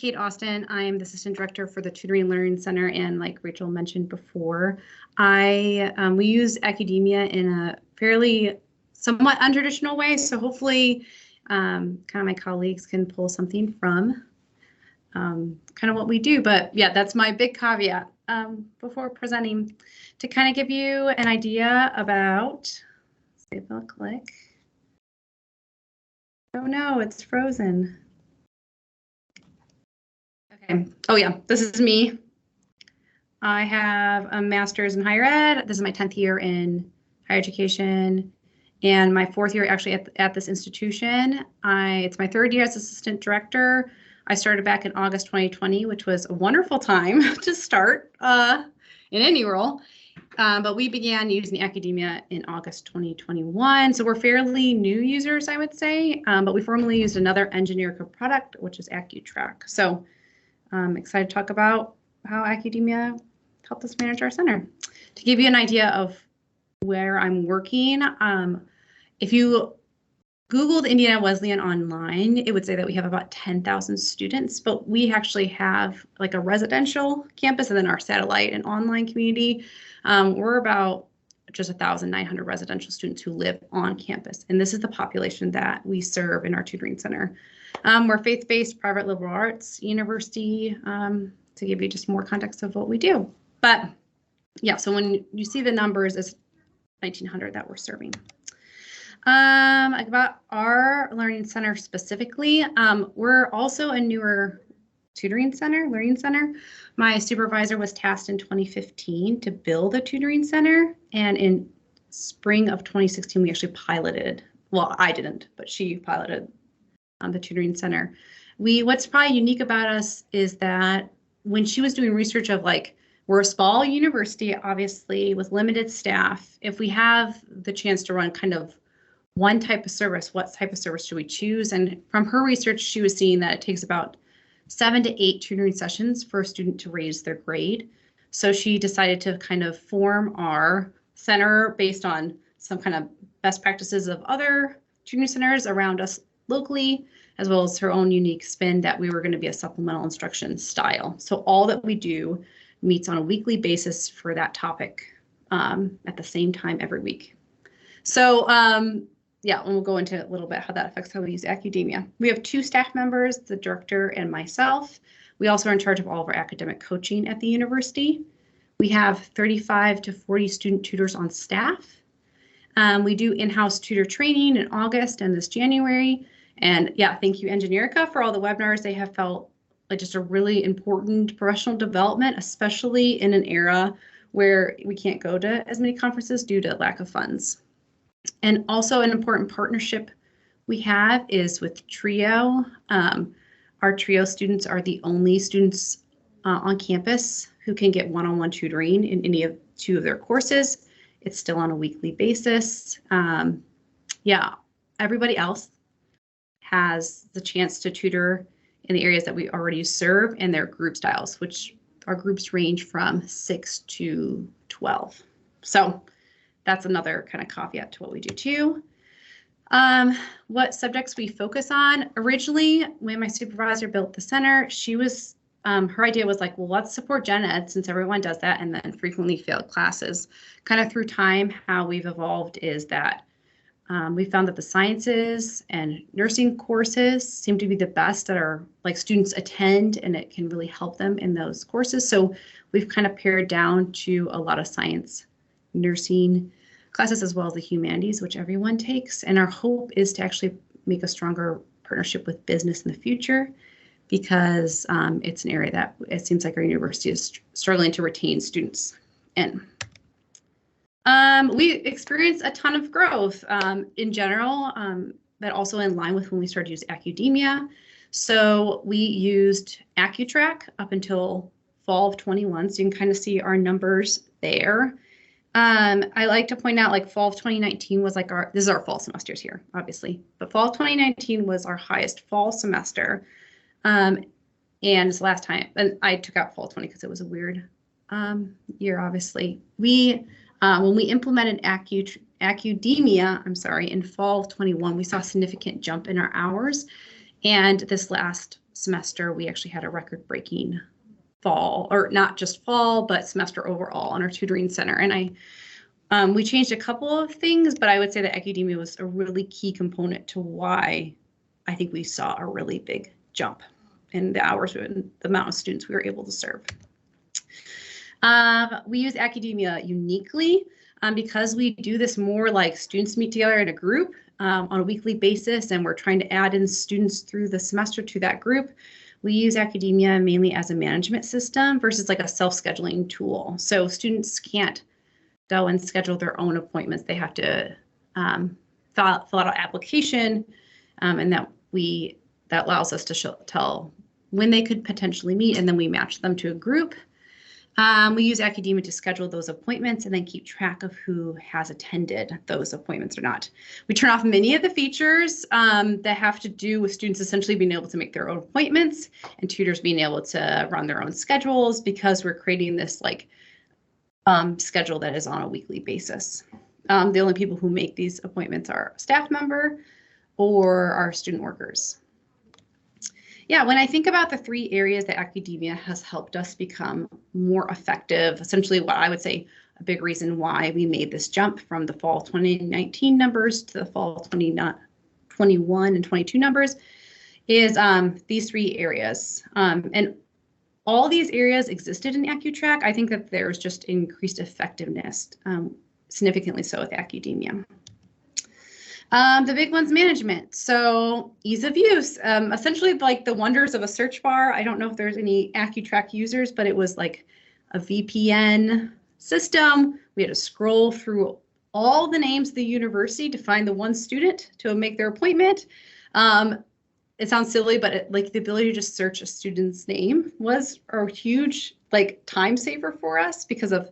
Kate Austin. I'm the Assistant Director for the Tutoring and Learning Center, and like Rachel mentioned before, we use Accudemia in a fairly somewhat untraditional way, so hopefully kind of my colleagues can pull something from kind of what we do. But yeah, that's my big caveat before presenting, to kind of give you an idea about, see if I'll click. Oh no, it's frozen. Okay. Oh yeah, this is me. I have a master's in higher ed. This is my 10th year in higher education and my 4th year actually at this institution. It's my 3rd year as assistant director. I started back in August 2020, which was a wonderful time to start in any role. But we began using Accudemia in August 2021. So we're fairly new users, I would say, but we formerly used another Engineerica product, which is AccuTrack. So I'm excited to talk about how Accudemia helped us manage our center. To give you an idea of where I'm working, if you Googled Indiana Wesleyan online, it would say that we have about 10,000 students, but we actually have like a residential campus and then our satellite and online community. We're about just 1,900 residential students who live on campus, and this is the population that we serve in our tutoring center. We're faith-based private liberal arts university, to give you just more context of what we do. But yeah, so when you see the numbers, it's 1,900 that we're serving. About our learning center specifically, we're also a newer tutoring center, learning center. My supervisor was tasked in 2015 to build a tutoring center, and in spring of 2016 we actually piloted, well, I didn't, but she piloted the tutoring center. What's probably unique about us is that when she was doing research of like, we're a small university, obviously, with limited staff. If we have the chance to run kind of one type of service, what type of service should we choose? And from her research, she was seeing that it takes about 7 to 8 tutoring sessions for a student to raise their grade. So she decided to kind of form our center based on some kind of best practices of other tutoring centers around us locally, as well as her own unique spin that we were going to be a supplemental instruction style. So all that we do meets on a weekly basis for that topic at the same time every week. So yeah, and we'll go into a little bit how that affects how we use Accudemia. We have 2 staff members, the director and myself. We also are in charge of all of our academic coaching at the university. We have 35 to 40 student tutors on staff. We do in-house tutor training in August and this January. And yeah, thank you Engineerica for all the webinars. They have felt like just a really important professional development, especially in an era where we can't go to as many conferences due to lack of funds. And also an important partnership we have is with TRIO. Our TRIO students are the only students on campus who can get one-on-one tutoring in any of 2 of their courses. It's still on a weekly basis. Yeah, everybody else has the chance to tutor in the areas that we already serve and their group styles, which our groups range from 6 to 12. So that's another kind of caveat to what we do too. What subjects we focus on. Originally, when my supervisor built the center, she was, her idea was like, well, let's support gen ed since everyone does that and then frequently failed classes. Kind of through time, how we've evolved is that we found that the sciences and nursing courses seem to be the best that are like students attend and it can really help them in those courses. So we've kind of pared down to a lot of science, nursing classes, as well as the humanities, which everyone takes. And our hope is to actually make a stronger partnership with business in the future, because it's an area that it seems like our university is struggling to retain students in. We experienced a ton of growth in general, but also in line with when we started to use Accudemia. So we used AccuTrack up until fall of 21, so you can kind of see our numbers there. I like to point out, like, fall of 2019 was like this is our fall semesters here, obviously, but fall of 2019 was our highest fall semester. And it's last time, and I took out fall 20 because it was a weird year, obviously. When we implemented Accudemia, in fall of 21, we saw a significant jump in our hours. And this last semester, we actually had a record-breaking fall, or not just fall, but semester overall on our tutoring center. And we changed a couple of things, but I would say that Accudemia was a really key component to why I think we saw a really big jump in the hours and the amount of students we were able to serve. We use Accudemia uniquely because we do this more like students meet together in a group on a weekly basis, and we're trying to add in students through the semester to that group. We use Accudemia mainly as a management system versus like a self-scheduling tool. So students can't go and schedule their own appointments. They have to fill out an application, and that allows us to tell when they could potentially meet, and then we match them to a group. We use Accudemia to schedule those appointments and then keep track of who has attended those appointments or not. We turn off many of the features that have to do with students essentially being able to make their own appointments and tutors being able to run their own schedules, because we're creating this like schedule that is on a weekly basis. The only people who make these appointments are a staff member or our student workers. Yeah, when I think about the 3 areas that Accudemia has helped us become more effective, essentially what I would say a big reason why we made this jump from the fall 2019 numbers to the fall 2021 and 22 numbers is these 3 areas. And all these areas existed in AccuTrack. I think that there's just increased effectiveness, significantly so with Accudemia. The big one's management. So ease of use, essentially like the wonders of a search bar. I don't know if there's any AccuTrack users, but it was like a VPN system. We had to scroll through all the names of the university to find the one student to make their appointment. It sounds silly, but like the ability to just search a student's name was a huge like time saver for us because of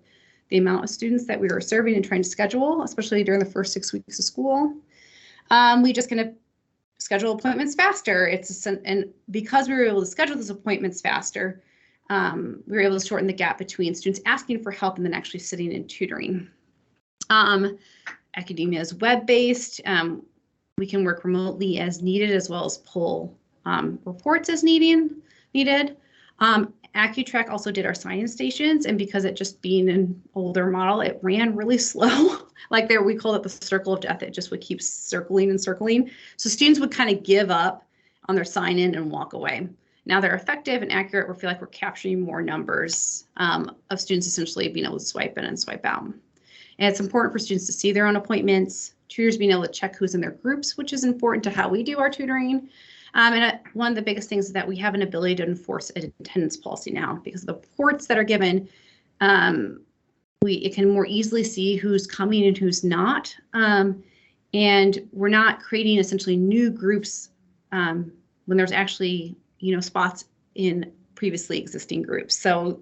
the amount of students that we were serving and trying to schedule, especially during the first 6 weeks of school. We just kind of schedule appointments faster. And because we were able to schedule those appointments faster, we were able to shorten the gap between students asking for help and then actually sitting and tutoring. Accudemia is web-based. We can work remotely as needed, as well as pull reports as needed. AccuTrack also did our sign-in stations, and because it just being an older model, it ran really slow. Like we called it the circle of death. It just would keep circling and circling. So students would kind of give up on their sign-in and walk away. Now they're effective and accurate. We feel like we're capturing more numbers of students essentially being able to swipe in and swipe out. And it's important for students to see their own appointments, tutors being able to check who's in their groups, which is important to how we do our tutoring. And one of the biggest things is that we have an ability to enforce an attendance policy now because of the reports that are given. It can more easily see who's coming and who's not. And we're not creating essentially new groups when there's actually, spots in previously existing groups. So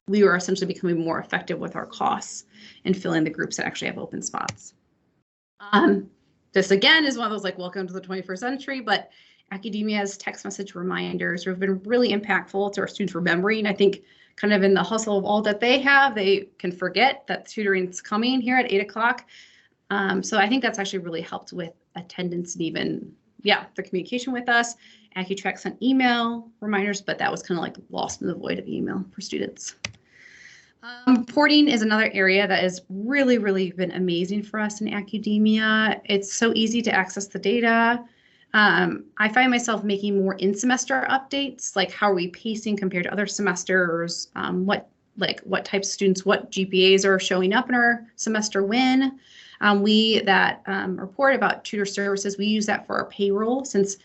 we are essentially becoming more effective with our costs and filling the groups that actually have open spots. This again is one of those like welcome to the 21st century, but Accudemia's text message reminders have been really impactful to our students remembering. I think kind of in the hustle of all that they have, they can forget that tutoring's coming here at 8 o'clock. So I think that's actually really helped with attendance and even, the communication with us. AccuTrack sent email reminders, but that was kind of like lost in the void of email for students. Reporting is another area that has really, really been amazing for us in Accudemia. It's so easy to access the data. I find myself making more in-semester updates, like how are we pacing compared to other semesters, what types of students, what GPAs are showing up in our semester when. We report about tutor services, we use that for our payroll. Since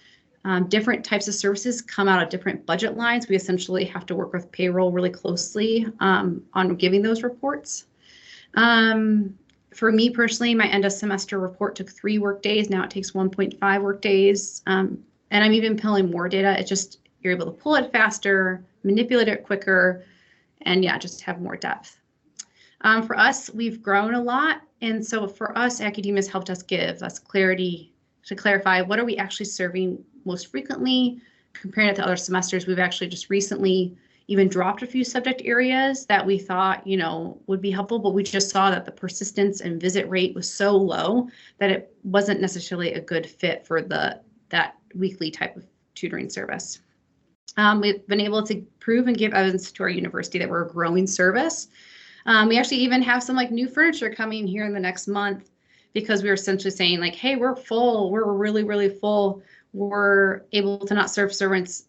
different types of services come out of different budget lines, we essentially have to work with payroll really closely on giving those reports. For me personally, my end of semester report took 3 work days. Now it takes 1.5 work days. And I'm even pulling more data. It's just, you're able to pull it faster, manipulate it quicker, and just have more depth. For us, we've grown a lot. And so for us, Accudemia has helped us give us clarity to clarify what are we actually serving most frequently compared to other semesters. We've actually just recently even dropped a few subject areas that we thought, would be helpful, but we just saw that the persistence and visit rate was so low that it wasn't necessarily a good fit for that weekly type of tutoring service. We've been able to prove and give evidence to our university that we're a growing service. We actually even have some like new furniture coming here in the next month because we were essentially saying like, hey, we're full. We're really, really full. We're able to not serve students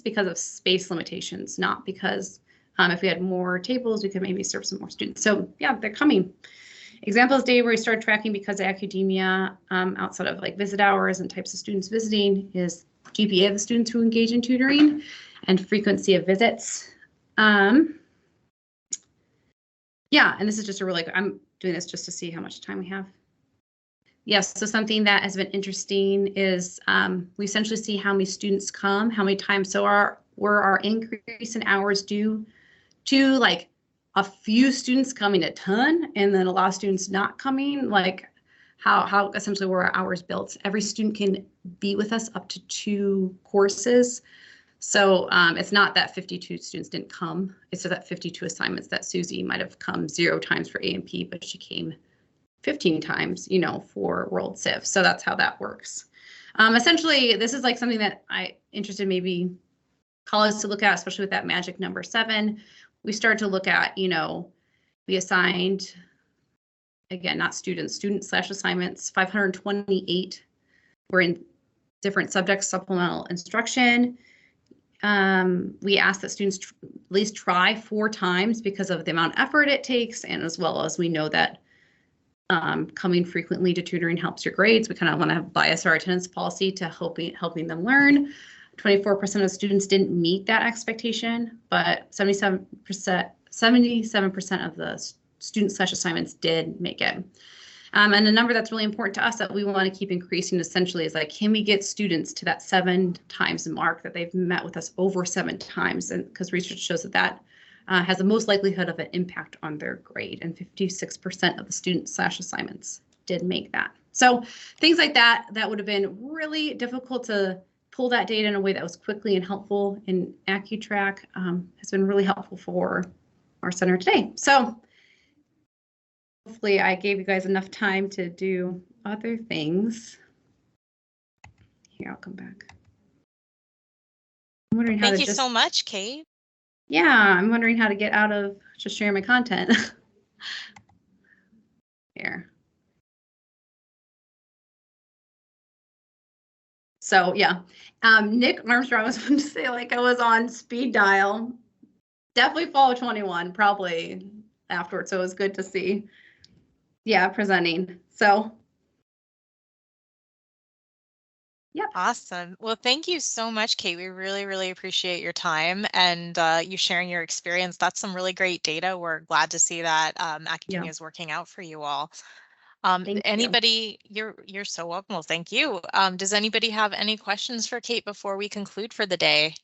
because of space limitations, not because if we had more tables, we could maybe serve some more students. So yeah, they're coming. Examples day where we started tracking because of Accudemia outside of like visit hours and types of students visiting is GPA of the students who engage in tutoring and frequency of visits. Yeah, and this is just a really, I'm doing this just to see how much time we have. Yes, so something that has been interesting is we essentially see how many students come, how many times. So were our increase in hours due to like a few students coming a ton and then a lot of students not coming? Like how essentially were our hours built? Every student can be with us up to 2 courses. So it's not that 52 students didn't come. It's that 52 assignments that Susie might have come 0 times for A&P, but she came 15 times, you know, for World Civ. So that's how that works. Essentially, this is like something that I interested maybe colleagues to look at, especially with that magic number 7. We start to look at, you know, we assigned, again, not students, student/assignments, 528 were in different subjects, supplemental instruction. We ask that students at least try 4 times because of the amount of effort it takes, and as well as we know that coming frequently to tutoring helps your grades. We kind of want to bias our attendance policy to helping them learn. 24% of students didn't meet that expectation, but 77% of the student/assignments did make it. And a number that's really important to us that we want to keep increasing essentially is like, can we get students to that 7 times mark that they've met with us over 7 times? And because research shows that that has the most likelihood of an impact on their grade, and 56% of the student/assignments did make that. So things like that would have been really difficult to pull that data in a way that was quickly and helpful in AccuTrack has been really helpful for our center today. So hopefully I gave you guys enough time to do other things. Here, I'll come back. I'm wondering how Thank you so much, Kate. Yeah, I'm wondering how to get out of just sharing my content. Here. So yeah, Nick Armstrong was going to say like I was on speed dial. Definitely fall of 21, probably afterwards. So it was good to see. Yeah, presenting. So. Yep. Awesome. Well, thank you so much, Kate. We really, really appreciate your time and you sharing your experience. That's some really great data. We're glad to see that Accudemia is working out for you all. Anybody, you're so welcome. Well, thank you. Does anybody have any questions for Kate before we conclude for the day?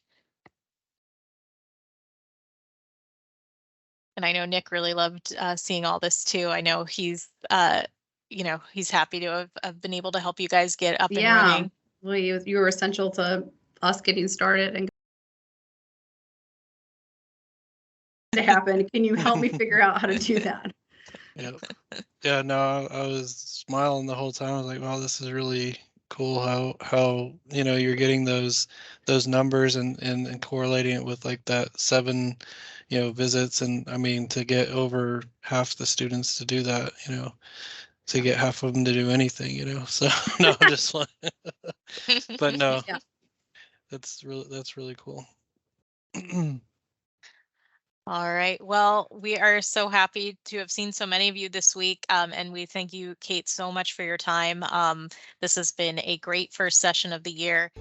And I know Nick really loved seeing all this too. I know he's, you know, he's happy to have been able to help you guys get up and running. Well, you were essential to us getting started and to happen. Can you help me figure out how to do that? Yeah, no, I was smiling the whole time. I was like, wow, this is really cool how you know you're getting those numbers and correlating it with like that 7 visits, and I mean to get over half the students to do that, to get half of them to do anything, so no, just like but no, yeah. That's really cool. All right. Well, we are so happy to have seen so many of you this week, and we thank you, Kate, so much for your time. This has been a great first session of the year.